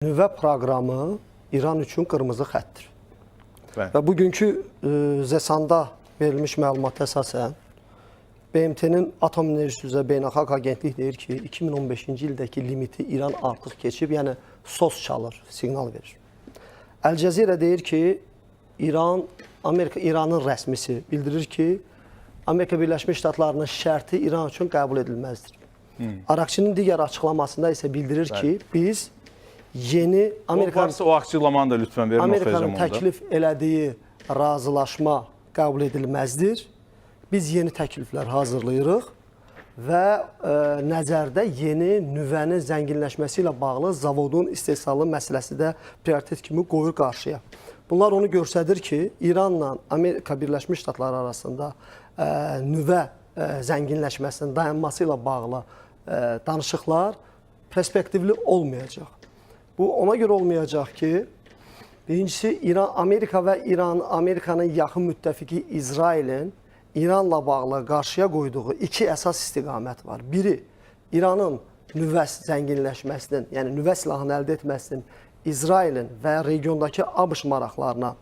Nüvə proqramı İran üçün qırmızı xəttdir. Bəli. Və bugünkü ZESAN-da verilmiş məlumata əsasən BMT-nin Atom Enerjisi üzrə Beynəlxalq Agentlik deyir ki, 2015-ci ildəki limiti İran artıq keçib, yəni sos çalır, siqnal verir. Əl-Cəzirə deyir ki, İranın rəsmisi bildirir ki, Amerika Birləşmiş Ştatlarının şərti İran üçün qəbul edilməzdir. Araqçının digər açıqlamasında isə bildirir ki, biz yeni O açıqlamanı da lütfən verin. Amerikanın təklif elədiyi razılaşma qəbul edilməzdir. Biz yeni təkliflər hazırlayırıq və nəzərdə yeni nüvənin zənginləşməsi ilə bağlı zavodun istehsalı məsələsi də prioritet kimi qoyur qarşıya. Bunlar onu göstərir ki, İranla Amerika Birləşmiş Ştatları arasında nüvə zənginləşməsinin dayanması ilə bağlı danışıqlar perspektivli olmayacaq. Bu ona görə olmayacaq ki, birincisi Amerika və Amerikanın yaxın müttəfiqi İsrailin İranla bağlı qarşıya qoyduğu iki əsas istiqamət var. Biri, İranın nüvə zənginləşməsinin, yəni nüvə silahını əldə etməsinin İsrailin və regiondakı ABŞ maraqlarına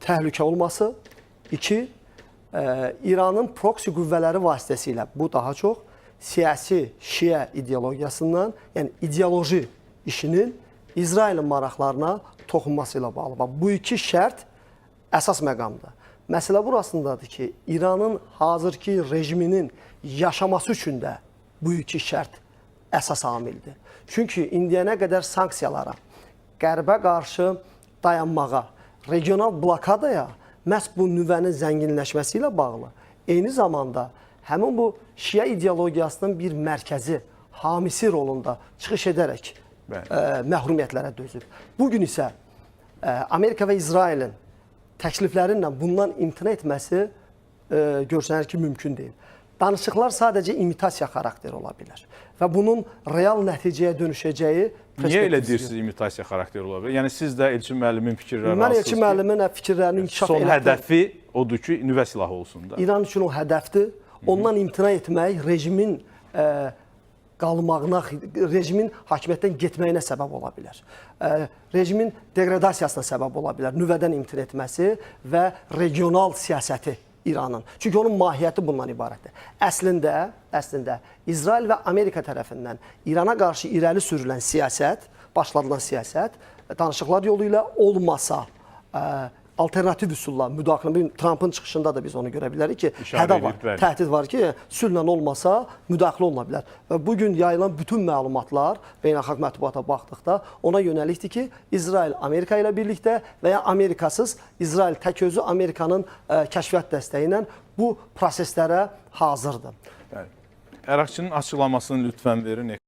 təhlükə olması. İki, İranın proksi qüvvələri vasitəsilə bu daha çox siyasi şiə ideologiyasından, yəni ideoloji işinin İsrailin maraqlarına toxunması ilə bağlı. Bu iki şərt əsas məqamdır. Məsələ burasındadır ki, İranın hazırki rejiminin yaşaması üçün də bu iki şərt əsas amildir. Çünki indiyənə qədər sanksiyalara, qərbə qarşı dayanmağa, regional blokadaya məhz bu nüvənin zənginləşməsi ilə bağlı eyni zamanda həmin bu şiə ideologiyasının bir mərkəzi, hamisi rolunda çıxış edərək məhrumiyyətlərə dözüb. Bugün isə Amerika və İsrailin təkliflərinlə bundan imtina etməsi görsənir ki, mümkün deyil. Danışıqlar sadəcə imitasiya xarakteri ola bilər və bunun real nəticəyə dönüşəcəyi Niyə elə deyirsiniz imitasiya xarakteri ola bilər? Yəni siz də Elçin müəllimin fikirləri Mən Elçin müəllimin fikirlərinin inkişaf son hədəfi odur ki, nüvə silahı olsun da. İran üçün o hədəfdir. Ondan imtina etmək rejimin qalmağına, rejimin hakimiyyətdən getməyinə səbəb ola bilər. Rejimin degradasiyasına səbəb ola bilər. Nüvədən imtina etməsi və regional siyasəti İranın. Çünki onun mahiyyəti bundan ibarətdir. Əslində İsrail və Amerika tərəfindən İrana qarşı irəli sürülən siyasət, başladılan siyasət danışıqlar yolu ilə olmasa, alternativ üsulla müdaxilə, Trumpın çıxışında da biz onu görə bilərik ki, təhdid var ki, sülhlə olmasa müdaxilə oluna bilər. Və bugün yayılan bütün məlumatlar beynəlxalq mətbuata baxdıqda ona yönəlikdir ki, İsrail Amerika ilə birlikdə və ya Amerikasız İsrail tək özü Amerikanın kəşfiyyat dəstəyi ilə bu proseslərə hazırdır. Əraqçının açıqlamasını lütfən verin.